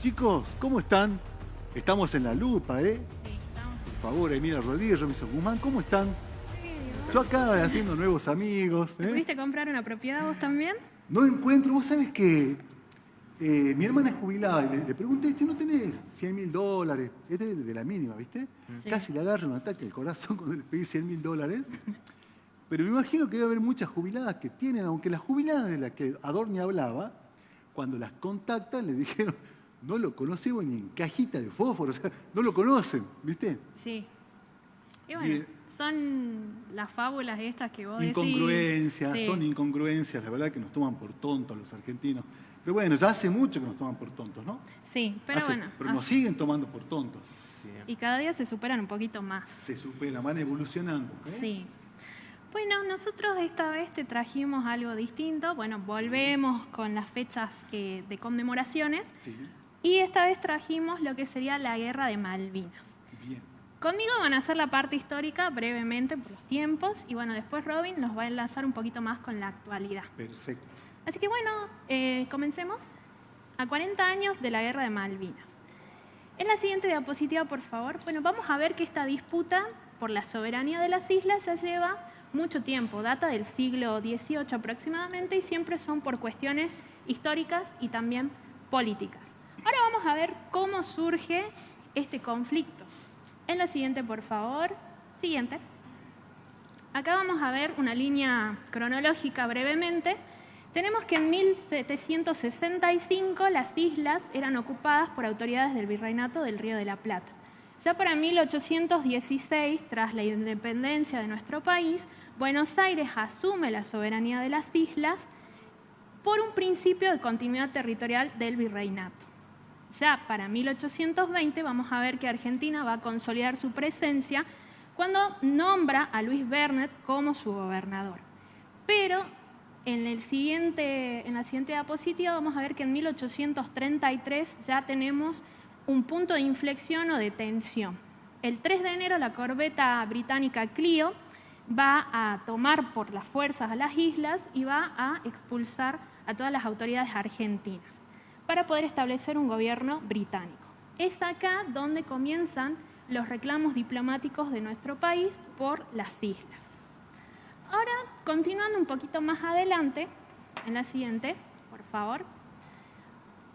Chicos, ¿cómo están? Estamos en la lupa, ¿eh? Sí, estamos. Por favor, Emilia Rodríguez, Robinson Guzmán, ¿cómo están? ¿Qué? Yo acá haciendo nuevos amigos, ¿Te ¿eh? pudiste comprar una propiedad vos también? No encuentro, vos sabés que mi hermana es jubilada y le pregunté, che, ¿no tenés $100.000? Es de la mínima, ¿viste? Sí. Casi le agarra un ataque al corazón cuando le pedí $100.000. Pero me imagino que debe haber muchas jubiladas que tienen, aunque las jubiladas de las que Adorni hablaba, cuando las contactan le dijeron, no lo conocemos ni en cajita de fósforo, o sea, no lo conocen, ¿viste? Sí. Y bueno, Bien. son las fábulas estas que vos decís. Incongruencias, Sí. son incongruencias, la verdad que nos toman por tontos los argentinos. Pero bueno, ya hace mucho que nos toman por tontos, ¿no? Sí, pero bueno. Pero nos siguen tomando por tontos. Y cada día se superan un poquito más. Se superan, van evolucionando. ¿eh? Sí. Bueno, nosotros esta vez te trajimos algo distinto. Bueno, volvemos con las fechas de conmemoraciones. Sí, Y esta vez trajimos lo que sería la Guerra de Malvinas. bien. Conmigo van a hacer la parte histórica brevemente por los tiempos y bueno, después Robin nos va a enlazar un poquito más con la actualidad. Perfecto. Así que bueno, comencemos. A 40 años de la Guerra de Malvinas. En la siguiente diapositiva, por favor. Bueno, vamos a ver que esta disputa por la soberanía de las islas ya lleva mucho tiempo, data del siglo XVIII aproximadamente y siempre son por cuestiones históricas y también políticas. Ahora vamos a ver cómo surge este conflicto. En la siguiente, por favor. Siguiente. Acá vamos a ver una línea cronológica brevemente. Tenemos que en 1765 las islas eran ocupadas por autoridades del Virreinato del Río de la Plata. Ya para 1816, tras la independencia de nuestro país, Buenos Aires asume la soberanía de las islas por un principio de continuidad territorial del Virreinato. Ya para 1820 vamos a ver que Argentina va a consolidar su presencia cuando nombra a Luis Bernet como su gobernador. Pero en la siguiente diapositiva vamos a ver que en 1833 ya tenemos un punto de inflexión o de tensión. El 3 de enero la corbeta británica Clio va a tomar por las fuerzas a las islas y va a expulsar a todas las autoridades argentinas para poder establecer un gobierno británico. Es acá donde comienzan los reclamos diplomáticos de nuestro país por las islas. Ahora, continuando un poquito más adelante, en la siguiente, por favor.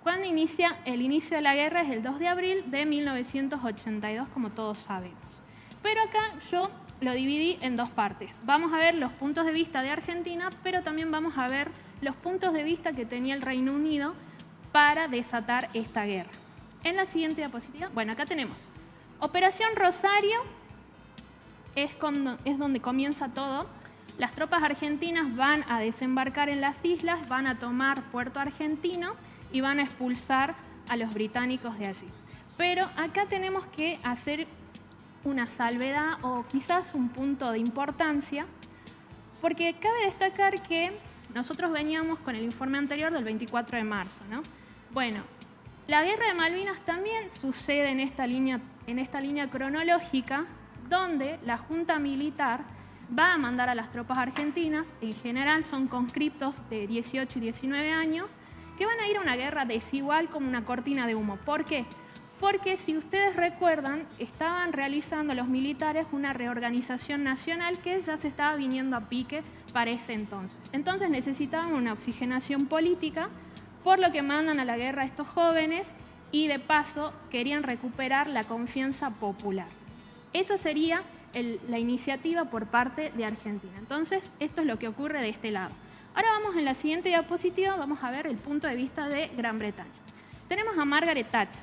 Cuando inicia el inicio de la guerra es el 2 de abril de 1982, como todos sabemos. Pero acá yo lo dividí en dos partes. Vamos a ver los puntos de vista de Argentina, pero también vamos a ver los puntos de vista que tenía el Reino Unido para desatar esta guerra. En la siguiente diapositiva, bueno, acá tenemos Operación Rosario, es donde comienza todo. Las tropas argentinas van a desembarcar en las islas, van a tomar Puerto Argentino y van a expulsar a los británicos de allí. Pero acá tenemos que hacer una salvedad o quizás un punto de importancia, porque cabe destacar que nosotros veníamos con el informe anterior del 24 de marzo, ¿no? Bueno, la Guerra de Malvinas también sucede en esta línea cronológica, donde la Junta Militar va a mandar a las tropas argentinas, en general son conscriptos de 18 y 19 años, que van a ir a una guerra desigual como una cortina de humo. ¿Por qué? Porque si ustedes recuerdan, estaban realizando los militares una reorganización nacional que ya se estaba viniendo a pique para ese entonces. Entonces necesitaban una oxigenación política, por lo que mandan a la guerra a estos jóvenes y de paso querían recuperar la confianza popular. Esa sería la iniciativa por parte de Argentina. Entonces, esto es lo que ocurre de este lado. Ahora vamos en la siguiente diapositiva, vamos a ver el punto de vista de Gran Bretaña. Tenemos a Margaret Thatcher.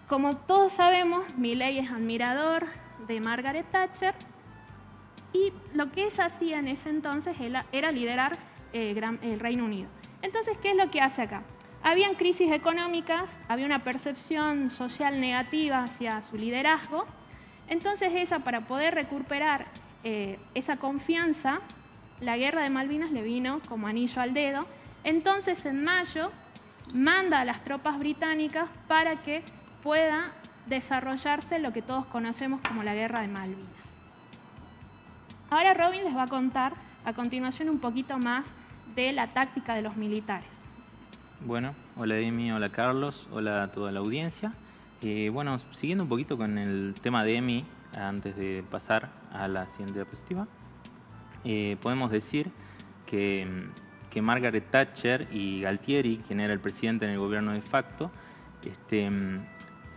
Como todos sabemos, Milei es admirador de Margaret Thatcher y lo que ella hacía en ese entonces era liderar el Reino Unido. Entonces, ¿qué es lo que hace acá? Habían crisis económicas, había una percepción social negativa hacia su liderazgo. Entonces ella, para poder recuperar esa confianza, la Guerra de Malvinas le vino como anillo al dedo. Entonces, en mayo, manda a las tropas británicas para que pueda desarrollarse lo que todos conocemos como la Guerra de Malvinas. Ahora Robin les va a contar a continuación un poquito más de la táctica de los militares. Bueno, Hola Emi, hola Carlos, hola a toda la audiencia. Bueno, siguiendo un poquito con el tema de Emi, antes de pasar a la siguiente diapositiva, podemos decir que Margaret Thatcher y Galtieri, quien era el presidente en el gobierno de facto,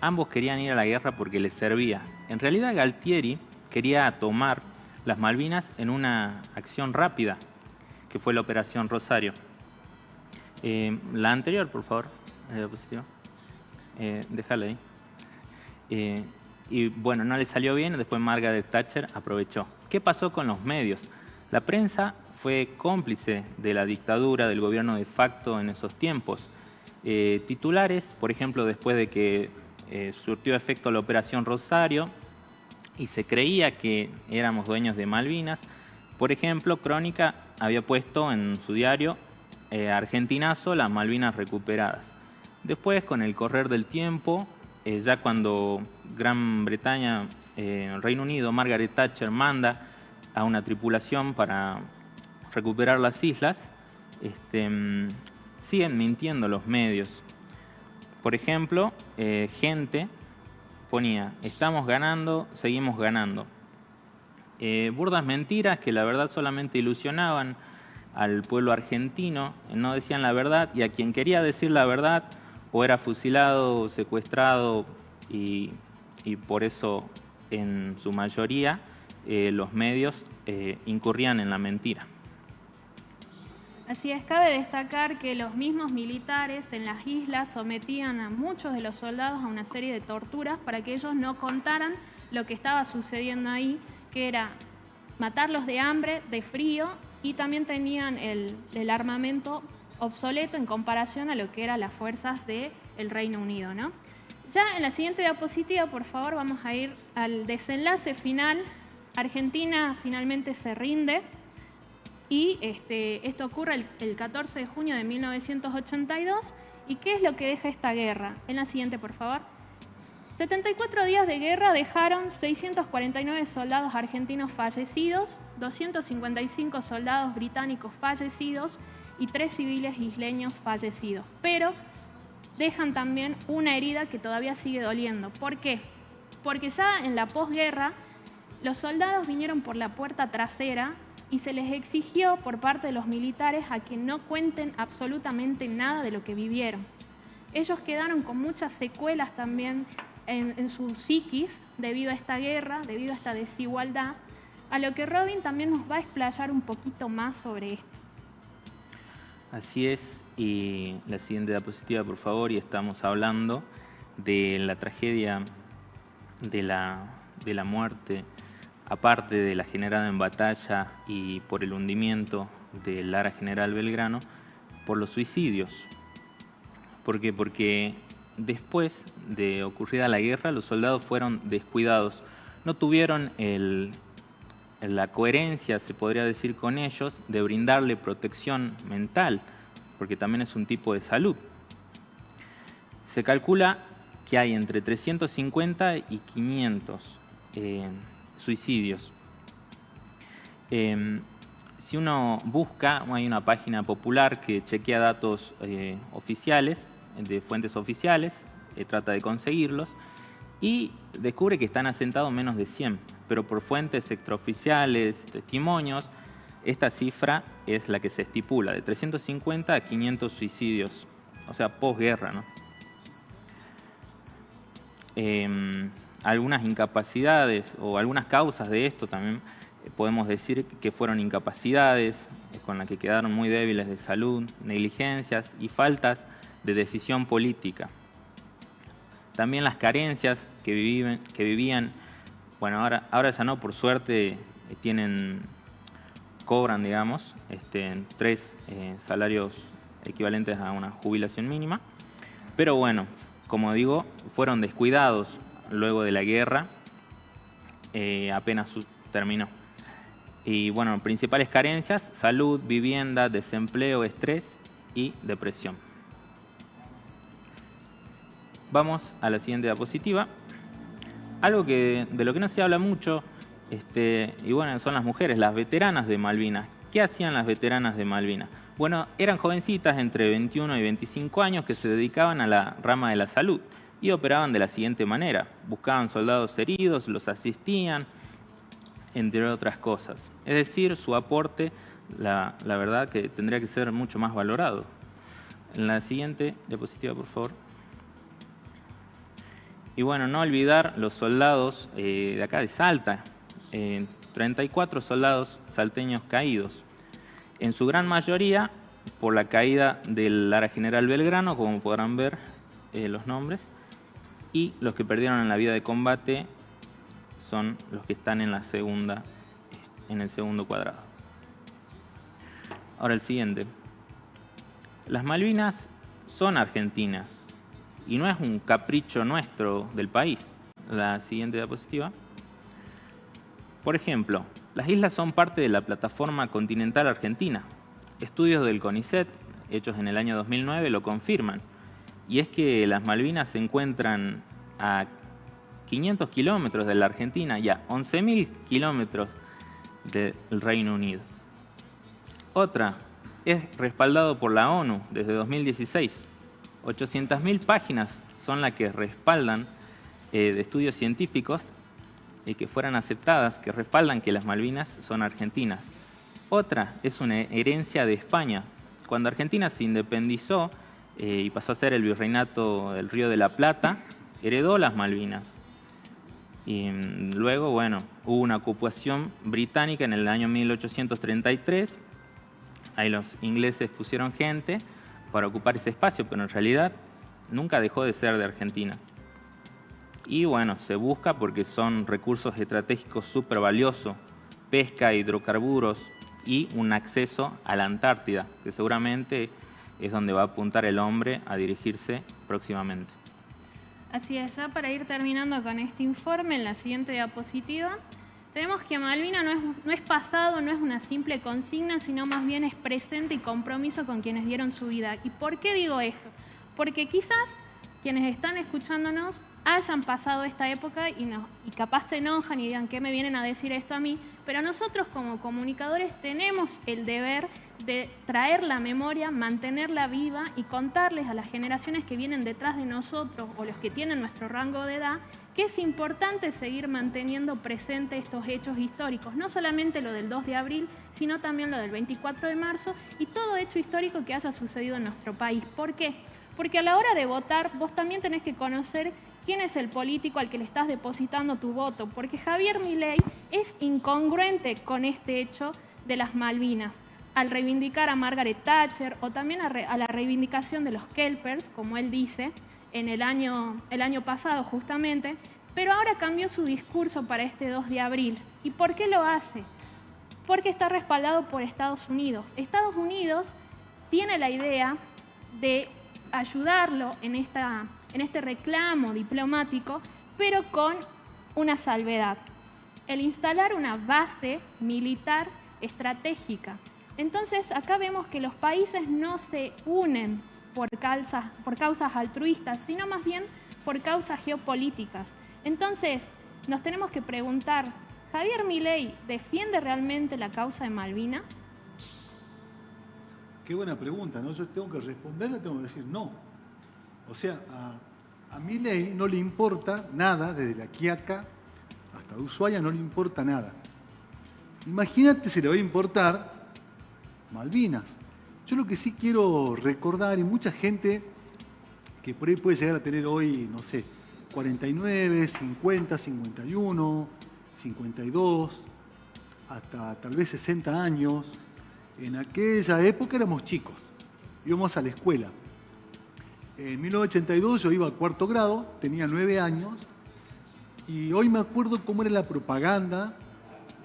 ambos querían ir a la guerra porque les servía. En realidad Galtieri quería tomar las Malvinas en una acción rápida, que fue la Operación Rosario. La anterior, por favor, la diapositiva. Déjala ahí. Y bueno, no le salió bien, después Margaret Thatcher aprovechó. ¿Qué pasó con los medios? La prensa fue cómplice de la dictadura del gobierno de facto en esos tiempos. Titulares, por ejemplo, después de que surtió efecto la Operación Rosario y se creía que éramos dueños de Malvinas, por ejemplo, Crónica había puesto en su diario Argentinazo, las Malvinas recuperadas. Después, con el correr del tiempo, ya cuando Gran Bretaña, Reino Unido, Margaret Thatcher manda a una tripulación para recuperar las islas, siguen mintiendo los medios. Por ejemplo, Gente ponía, estamos ganando, seguimos ganando. Burdas mentiras que la verdad solamente ilusionaban al pueblo argentino, no decían la verdad, y a quien quería decir la verdad o era fusilado o secuestrado, y por eso en su mayoría los medios incurrían en la mentira. Así es, cabe destacar que los mismos militares en las islas sometían a muchos de los soldados a una serie de torturas para que ellos no contaran lo que estaba sucediendo ahí, que era matarlos de hambre, de frío, y también tenían el armamento obsoleto en comparación a lo que eran las fuerzas del Reino Unido, ¿no? Ya en la siguiente diapositiva, por favor, vamos a ir al desenlace final. Argentina finalmente se rinde y esto ocurre el 14 de junio de 1982. ¿Y qué es lo que deja esta guerra? En la siguiente, por favor. 74 días de guerra dejaron 649 soldados argentinos fallecidos, 255 soldados británicos fallecidos y 3 civiles isleños fallecidos. Pero dejan también una herida que todavía sigue doliendo. ¿Por qué? Porque ya en la posguerra los soldados vinieron por la puerta trasera y se les exigió por parte de los militares a que no cuenten absolutamente nada de lo que vivieron. Ellos quedaron con muchas secuelas también en su psiquis debido a esta guerra, debido a esta desigualdad, a lo que Robin también nos va a explayar un poquito más sobre esto. Así es, y la siguiente diapositiva, por favor, y estamos hablando de la tragedia de la muerte, aparte de la generada en batalla y por el hundimiento del Lara General Belgrano, por los suicidios. ¿Por qué? Porque después de ocurrida la guerra, los soldados fueron descuidados. No tuvieron la coherencia, se podría decir, con ellos, de brindarle protección mental, porque también es un tipo de salud. Se calcula que hay entre 350 y 500 suicidios. Si uno busca, hay una página popular que chequea datos oficiales, de fuentes oficiales, trata de conseguirlos y descubre que están asentados menos de 100, pero por fuentes extraoficiales, testimonios, esta cifra es la que se estipula, de 350 a 500 suicidios, o sea, posguerra, ¿no? Algunas incapacidades o algunas causas de esto también podemos decir que fueron incapacidades con las que quedaron muy débiles de salud, negligencias y faltas de decisión política. También las carencias que vivían, bueno, ahora ya no, por suerte cobran, digamos, 3 salarios equivalentes a una jubilación mínima, pero bueno, como digo, fueron descuidados luego de la guerra, apenas terminó. Y bueno, principales carencias: salud, vivienda, desempleo, estrés y depresión. Vamos a la siguiente diapositiva. Algo de lo que no se habla mucho, y bueno, son las mujeres, las veteranas de Malvinas. ¿Qué hacían las veteranas de Malvinas? Bueno, eran jovencitas entre 21 y 25 años que se dedicaban a la rama de la salud y operaban de la siguiente manera. Buscaban soldados heridos, los asistían, entre otras cosas. Es decir, su aporte, la verdad que tendría que ser mucho más valorado. En la siguiente diapositiva, por favor. Y bueno, no olvidar los soldados de acá de Salta, 34 soldados salteños caídos, en su gran mayoría por la caída del Lara General Belgrano, como podrán ver los nombres, y los que perdieron la vida de combate son los que están en el segundo cuadrado. Ahora el siguiente. Las Malvinas son argentinas y no es un capricho nuestro del país. La siguiente diapositiva. Por ejemplo, las islas son parte de la plataforma continental argentina. Estudios del CONICET, hechos en el año 2009, lo confirman. Y es que las Malvinas se encuentran a 500 kilómetros de la Argentina y a 11.000 kilómetros del Reino Unido. Otra, es respaldado por la ONU desde 2016. 800.000 páginas son las que respaldan de estudios científicos que fueran aceptadas, que respaldan que las Malvinas son argentinas. Otra es una herencia de España. Cuando Argentina se independizó y pasó a ser el virreinato del Río de la Plata, heredó las Malvinas. Y luego, bueno, hubo una ocupación británica en el año 1833. Ahí los ingleses pusieron gente para ocupar ese espacio, pero en realidad nunca dejó de ser de Argentina. Y bueno, se busca porque son recursos estratégicos súper valiosos, pesca, hidrocarburos y un acceso a la Antártida, que seguramente es donde va a apuntar el hombre a dirigirse próximamente. Así es, ya para ir terminando con este informe, en la siguiente diapositiva, tenemos que Malvina no es pasado, no es una simple consigna, sino más bien es presente y compromiso con quienes dieron su vida. ¿Y por qué digo esto? Porque quizás quienes están escuchándonos hayan pasado esta época y capaz se enojan y digan, ¿qué me vienen a decir esto a mí? Pero nosotros como comunicadores tenemos el deber de traer la memoria, mantenerla viva y contarles a las generaciones que vienen detrás de nosotros o los que tienen nuestro rango de edad que es importante seguir manteniendo presente estos hechos históricos, no solamente lo del 2 de abril, sino también lo del 24 de marzo y todo hecho histórico que haya sucedido en nuestro país. ¿Por qué? Porque a la hora de votar vos también tenés que conocer quién es el político al que le estás depositando tu voto, porque Javier Milei es incongruente con este hecho de las Malvinas, al reivindicar a Margaret Thatcher o también a la reivindicación de los Kelpers, como él dice, en el año pasado justamente, pero ahora cambió su discurso para este 2 de abril. ¿Y por qué lo hace? Porque está respaldado por Estados Unidos. Estados Unidos tiene la idea de ayudarlo en este reclamo diplomático, pero con una salvedad: el instalar una base militar estratégica. Entonces, acá vemos que los países no se unen por causas altruistas, sino más bien por causas geopolíticas. Entonces, nos tenemos que preguntar, ¿Javier Milei defiende realmente la causa de Malvinas? Qué buena pregunta, ¿no? Yo tengo que responderla, tengo que decir no. O sea, a Milei no le importa nada, desde La Quiaca hasta Ushuaia no le importa nada. Imagínate si le va a importar Malvinas. Yo lo que sí quiero recordar, y mucha gente que por ahí puede llegar a tener hoy, no sé, 49, 50, 51, 52, hasta tal vez 60 años, en aquella época éramos chicos, íbamos a la escuela. En 1982 yo iba a 4º grado, tenía 9 años, y hoy me acuerdo cómo era la propaganda,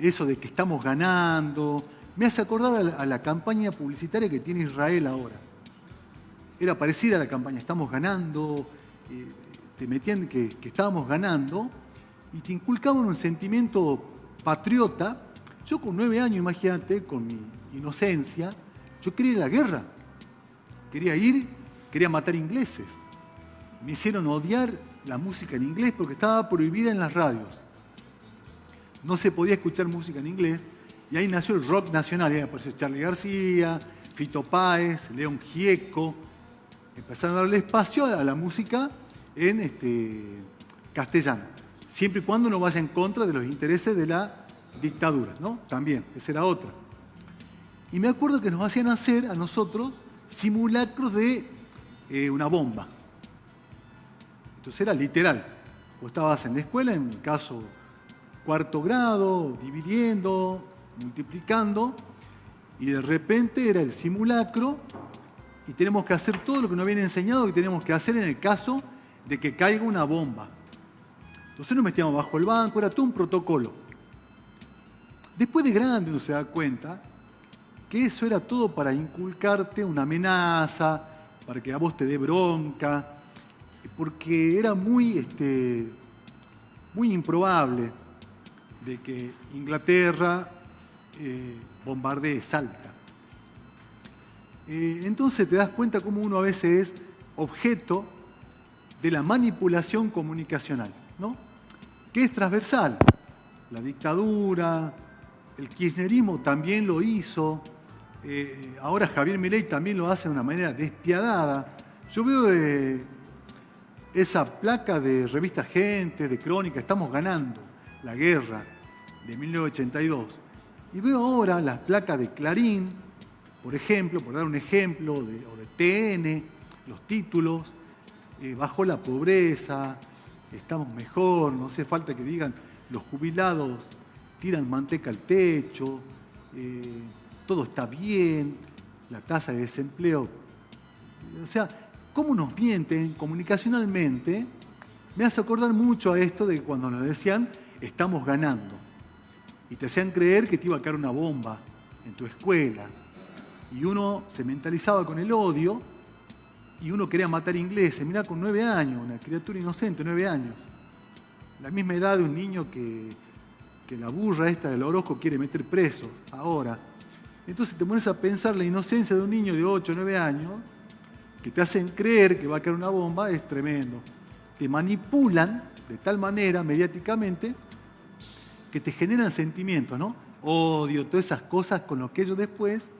eso de que estamos ganando. Me hace acordar a la campaña publicitaria que tiene Israel ahora. Era parecida a la campaña, estamos ganando, te metían que estábamos ganando y te inculcaban un sentimiento patriota. Yo con 9 años, imagínate, con mi inocencia, yo quería ir a la guerra. Quería matar ingleses. Me hicieron odiar la música en inglés porque estaba prohibida en las radios. No se podía escuchar música en inglés. Y ahí nació el rock nacional, ahí apareció Charly García, Fito Páez, León Gieco, empezaron a darle espacio a la música en castellano, siempre y cuando no vaya en contra de los intereses de la dictadura, ¿no? También, esa era otra. Y me acuerdo que nos hacían hacer a nosotros simulacros de una bomba. Entonces era literal. Vos estabas en la escuela, en mi caso, 4º grado, dividiendo, multiplicando, y de repente era el simulacro y tenemos que hacer todo lo que nos habían enseñado que tenemos que hacer en el caso de que caiga una bomba. Entonces nos metíamos bajo el banco, era todo un protocolo. Después de grande uno se da cuenta que eso era todo para inculcarte una amenaza, para que a vos te dé bronca, porque era muy improbable de que Inglaterra bombardee Salta. Entonces te das cuenta cómo uno a veces es objeto de la manipulación comunicacional, ¿no? Que es transversal. La dictadura, el kirchnerismo también lo hizo, ahora Javier Milei también lo hace de una manera despiadada. Yo veo esa placa de revista Gente, de Crónica, Estamos ganando la guerra, de 1982, y veo ahora las placas de Clarín, por ejemplo, por dar un ejemplo, o de TN, los títulos, bajó la pobreza, estamos mejor, no hace falta que digan los jubilados tiran manteca al techo, todo está bien, la tasa de desempleo. O sea, cómo nos mienten comunicacionalmente, me hace acordar mucho a esto de cuando nos decían estamos ganando. Y te hacían creer que te iba a caer una bomba en tu escuela. Y uno se mentalizaba con el odio y uno quería matar ingleses. Mirá, con 9 años, una criatura inocente, 9 años. La misma edad de un niño que la burra esta del Orozco quiere meter preso ahora. Entonces te pones a pensar la inocencia de un niño de 8 o 9 años que te hacen creer que va a caer una bomba, es tremendo. Te manipulan de tal manera, mediáticamente, que te generan sentimientos, ¿no? Odio, todas esas cosas con lo que ellos después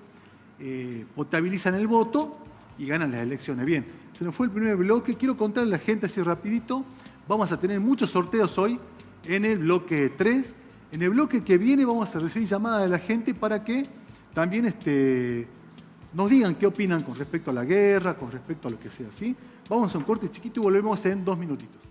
potabilizan el voto y ganan las elecciones. Bien, se nos fue el primer bloque. Quiero contarle a la gente así rapidito. Vamos a tener muchos sorteos hoy en el bloque 3. En el bloque que viene vamos a recibir llamadas de la gente para que también nos digan qué opinan con respecto a la guerra, con respecto a lo que sea, ¿sí? Vamos a un corte chiquito y volvemos en 2 minutitos.